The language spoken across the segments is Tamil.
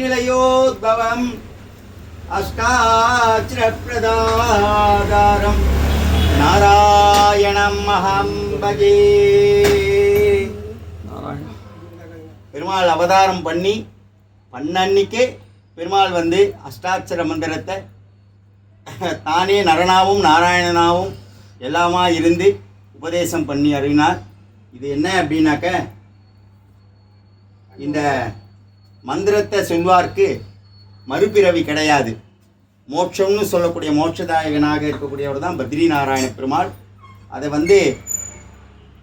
निलयोद्भवम् अष्टाक्षरप्रदातारं नारायणम् अहं भजे. பெருமாள் அவதாரம் பண்ணன்னிக்கே பெருமாள் வந்து அஷ்டாட்சர மந்திரத்தை தானே நரனாவும் நாராயணனாவும் எல்லாமா இருந்து உபதேசம் பண்ணி அருளினார். இது என்ன அப்படின்னாக்க, இந்த மந்திரத்தை சொல்வார்க்கு மறுபிறவி கிடையாது. மோட்சம்னு சொல்லக்கூடிய மோட்சதாயகனாக இருக்கக்கூடியவர் தான் பத்ரி நாராயண பெருமாள். அதை வந்து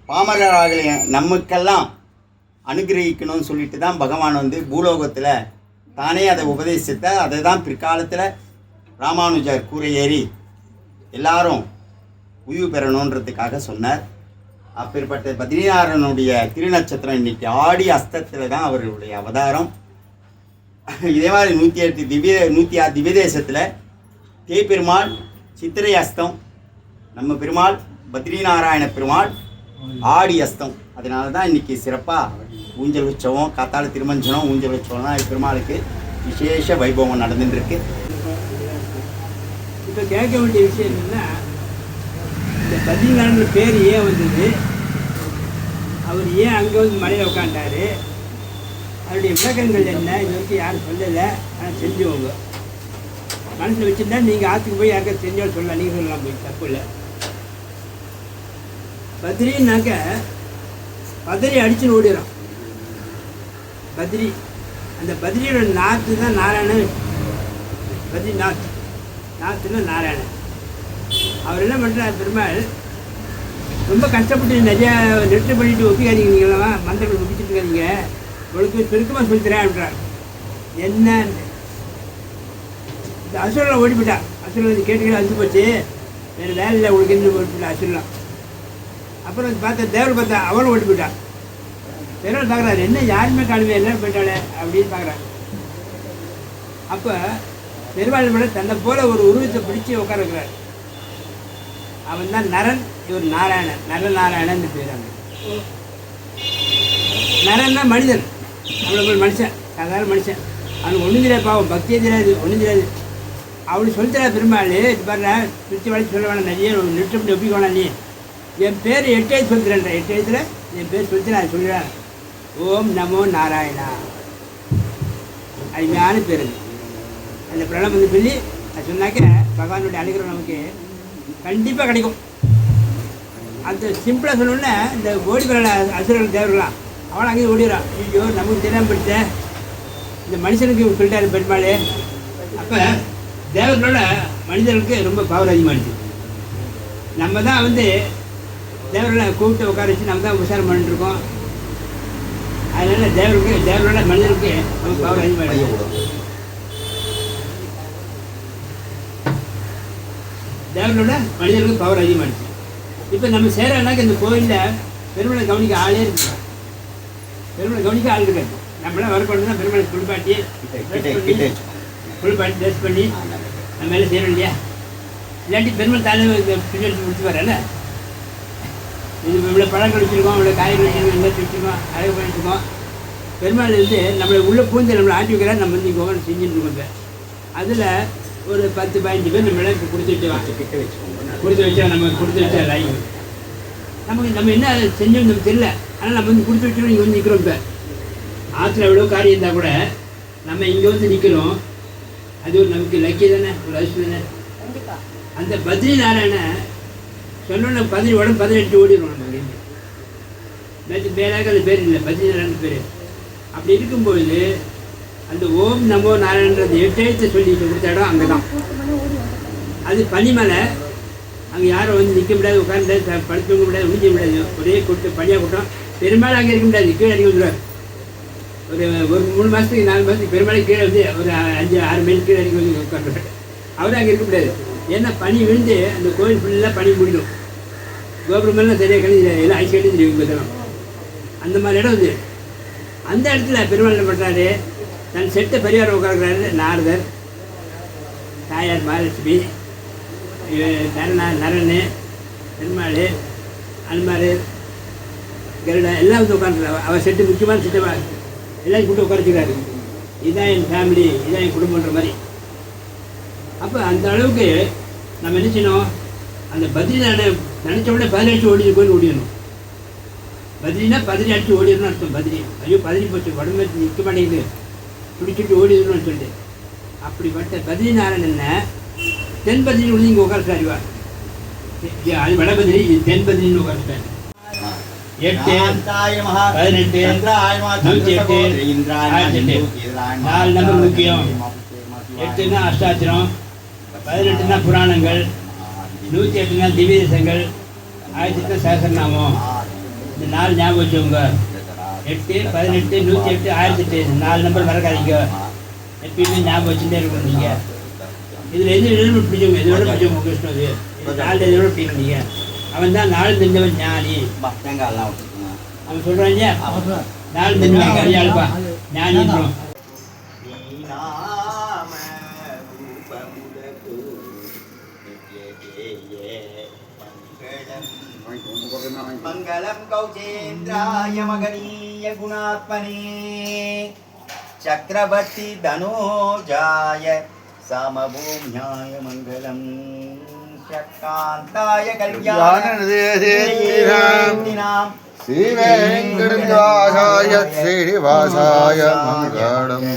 பாமரராக நமக்கெல்லாம் அனுகிரகிக்கணும்னு சொல்லிட்டு தான் பகவான் வந்து பூலோகத்தில் தானே அதை உபதேசித்த. அதை தான் பிற்காலத்தில் ராமானுஜர் கூரை ஏறி எல்லாரும் உய்வு பெறணுன்றதுக்காக சொன்னார். அப்பேற்பட்ட பத்ரிநாராயணனுடைய திருநட்சத்திரம் இன்னைக்கு ஆடி அஸ்தத்தில் தான் அவருடைய அவதாரம். இதே மாதிரி 106 திவ்ய தேசத்தில் தேப்பெருமாள் சித்திரை அஸ்தம், நம்ம பெருமாள் பத்ரிநாராயண பெருமாள் ஆடி அஸ்தம். அதனால தான் இன்றைக்கி சிறப்பாக ஊஞ்சல் உற்சவம், காத்தால திருமஞ்சனம், ஊஞ்சல் உற்சவம்லாம் பெருமாளுக்கு விசேஷ வைபவம் நடந்துட்டுருக்கு. இப்போ கேட்க வேண்டிய விஷயம் என்னென்னா, இந்த பத்ரிநாராயணன் பேர் ஏன் வந்தது, அவர் ஏன் அங்கே வந்து மலையில் உட்காண்டாரு, அவருடைய விளக்கங்கள் என்ன, இது வரைக்கும் யாரும் சொல்லலை. ஆனால் செஞ்சவங்க மனசில் வச்சுருந்தா நீங்கள் ஆற்றுக்கு போய் யாருக்கா செஞ்சோன்னு சொல்லலாம், நீங்கள் சொல்லலாம், போய் தப்பு இல்லை. பத்ரின்னாக்க பத்ரி அடிச்சுன்னு ஓடிடும். பத்ரி, அந்த பத்ரியோட நாற்று தான் நாராயணன். பத்ரி நாற்றுன்னா நாராயணன். அவர் என்ன பண்ணுறார், பெருமாள் ரொம்ப கஷ்டப்பட்டு நிறையா நெட்டு பண்ணிட்டு ஒப்பிக்காதீங்க, நீங்களா மந்திரங்கள் ஒப்பிச்சுட்டு இருக்காதீங்க, உங்களுக்கு சுருக்கமாக சொல்லித்தரேன் அப்படின்றார். என்ன இந்த அசுரெலாம் ஓடிவிட்டா, அசுரம் வந்து கேட்டுக்கிட்டு அழிச்சு போச்சு, வேறு வேலையில் உங்களுக்கு என்ன ஓடிவிட்டா அசுரெலாம். அப்புறம் வந்து பார்த்தா தேவர் பார்த்தா அவளும் ஓடி போயிட்டான். பெருமாள் பார்க்குறாரு, என்ன யாருமே காணுமே, எல்லாம் போயிட்டாளே அப்படின்னு பார்க்குறாரு. அப்போ பெருமாள் மேலே தன்னை போல ஒரு உருவத்தை பிடிச்சி உட்கார வைக்கிறார். அவன் தான் நரன், இவர் நாராயணன், நல்ல நாராயணன் பேராங்க. நரன் தான் மனிதன், அவளை போய் மனுஷன், சாதாரண மனுஷன். அவனுக்கு ஒன்றும் தெரியாது, பாவம் பக்தியே தெரியாது, ஒன்றும் தெரியாது. அவளுக்கு சொல்லித்தரா பெருமாள், இது பாருங்க பிரித்து வளைச்சு சொல்ல வேணாம், நிறைய நிறுத்த பண்ணி ஒப்பிக்க வேணாம், நீ என் பேர் 8 எழுத்து சொல்லித்தரேன், 8 எழுத்துல என் பேர் சொல்லிட்டு நான் சொல்லுவேன். ஓம் நமோ நாராயணா, அருமையான பேர். அந்த பிரணம் வந்து சொல்லி அது சொன்னாக்க பகவானுடைய அனுகிரகம் நமக்கு கண்டிப்பாக கிடைக்கும். அந்த சிம்பிளாக சொன்னோன்னே இந்த ஓடி வர அசுரர்கள் தேவர்களாம் அவனை அங்கேயும் ஓடிடுறான். ஐயோ நமக்கு தெரியாமல் படித்த இந்த மனுஷனுக்கு சொல்லிட்டாரு பெருமாள். அப்போ தேவர்களோட மனிதர்களுக்கு ரொம்ப பவர் அதிகமாகிடுச்சு. நம்ம தான் வந்து தேவர்களை கூப்பிட்டு உட்கார வச்சு நம்ம தான் விசாரம் பண்ணிட்டுருக்கோம். அதனால் தேவரோட மனிதருக்கு நம்ம பவர் அதிகமாகிடுச்சு. தேவரோட மனிதர்களுக்கு பவர் அதிகமாகிடுச்சு. இப்போ நம்ம சேரனாக்க இந்த கோயிலில் பெருமளை கவனிக்க ஆளே இருக்கு. பெருமளை கவனிக்க ஆள் இருக்காது. நம்மளாம் வரக்கூடாது தான் பெருமளை குளிப்பாட்டி ட்ரெஸ் பண்ணி நம்ம மேலே செய்யணும் இல்லையா. இல்லாட்டி பெருமளை தலைவர் பின்னாடி முடிச்சு வரல. இது இவ்வளோ பழங்கள் வச்சுருக்கோம், இவ்வளோ காய்கறி வச்சுருக்கோம், எல்லாத்தையும் வச்சுருக்கோம், அழகு பண்ணிட்டுருக்கோம். பெருமாள் வந்து நம்மளை உள்ளே பூந்து நம்மளை ஆட்டி வைக்கிறார். நம்ம வந்து இங்கே செஞ்சுட்டு இருக்கோம். இப்போ அதில் ஒரு 10-15 பேர் நம்மள இப்போ கொடுத்து வச்சா நம்ம கொடுத்து வச்சா லைவ் நமக்கு நம்ம என்ன செஞ்சோம் நமக்கு தெரியல. ஆனால் நம்ம வந்து கொடுத்து வச்சுருவோம், இங்கே வந்து நிற்கிறோம். இப்போ ஆற்றுல எவ்வளோ காரியம் இருந்தால் கூட நம்ம இங்கே வந்து நிற்கிறோம். அது ஒரு நமக்கு லக்கியம் தானே, ஒரு அதிர்ஷ்டம் தானே. அந்த பத்ரி நாராயண சொன்னோன்னா 18 ஓடிடுவோம். நம்ம நேற்று பேராக அந்த பேர் இல்லை, பத்ரி நாராயண பேர். அப்படி இருக்கும்போது அந்த ஓம் நமோ நாராயணன்றது 8 எழுத்தை சொல்லி கொடுத்த இடம் அங்கே தான். அது பனிமலை. அங்கே யாரும் வந்து நிற்க முடியாது, உட்காந்து படுத்து தூங்க முடியாது, ஒன்றும் செய்ய முடியாது. ஒரே கொட்டு பனியாக கூட்டம். பெருமாள் அங்கே இருக்க முடியாது, கீழே இறங்கி வந்துடுவார். ஒரு 3 மாதத்துக்கு 4 மாதத்துக்கு பெருமாளை கீழே வந்து ஒரு 5-6 மைல் கீழே இறங்கி வந்து உட்காந்துருவார். அவரும் அங்கே இருக்க முடியாது. ஏன்னா பனி விழுந்து அந்த கோயில் ஃபுல்லாக பனி முடிடும். கோபுரமெல்லாம் சரியாக கழிஞ்சு எல்லாம் ஐஸ் கழிஞ்சு தெரியும். அந்த மாதிரி இடம் வந்து அந்த இடத்துல பெருமாள் என்ன பண்ணுறாரு, தன் செட்டை பெரியார் உட்காருக்கிறாரு. நாரதர், தாயார் மகாலட்சுமி, நரன், பெருமாள், அனுமார், கருடா எல்லாம் வந்து உட்காந்துருக்காரு. அவர் செட்டு முக்கியமான செட்டமாக எல்லாரும் கூப்பிட்டு உட்கார வச்சுக்கிறாரு. இதுதான் என் ஃபேமிலி, இதுதான் என் குடும்பன்ற மாதிரி. அப்போ அந்த அளவுக்கு நம்ம என்ன செய்யணும், அந்த பத்ரிநாடு நினச்ச உடனே பதினி அடிச்சு ஓடிடுன்னு ஓடிடணும். பத்ரினா பதினி அடிச்சு ஓடிடணும்னு அர்த்தம். பத்ரி, ஐயோ பதறி போச்சு, உடம்பு நிற்க மாட்டேங்குது, பிடிச்சிட்டு ஓடிடணும்னு சொல்லிட்டு. அப்படிப்பட்ட பத்ரிநாராயணனை தென்பதினி வந்து இங்கே உட்கார அறிவா. அது வடபதிரி, இது தென்பதினின்னு உட்காந்துட்டேன். 8 18 108 1008. 4 நம்பர் முக்கியம். 8னா அஷ்டாத்திரம், 18னா புராணங்கள், 108னா திவ்ய தேசங்கள், 1008 சகசரநாமம். இந்த 4 ஞாபகம் வச்சுக்கோங்க. 8 18 108 1008 4 நம்பர் மறக்காதீங்க. எப்பயுமே ஞாபகம் வச்சுட்டே இருக்கணும். நீங்கள் இதில் எது பிடிச்சவங்க, எதோட பிடிச்சவங்க உங்கள் இஷ்டம். அது 4 எதோட பிடிக்கிறீங்க. அவன் தான் 4 தெரிஞ்சவன் ஞானி. அவன் சொல்கிறான் இல்லையா, 4 தெரிஞ்சவன் அறியாளுப்பா ஞானின்றோம். மங்களம் கௌசேந்திராய மகனீய குணாத்மனே சக்கரவர்த்தி தனோஜாய சாமபூம்யாய மங்களம் சக்காந்தாய கல்யாண ஸ்ரீ வெங்கடேசாய ஸ்ரீனிவாசாய மங்களம்.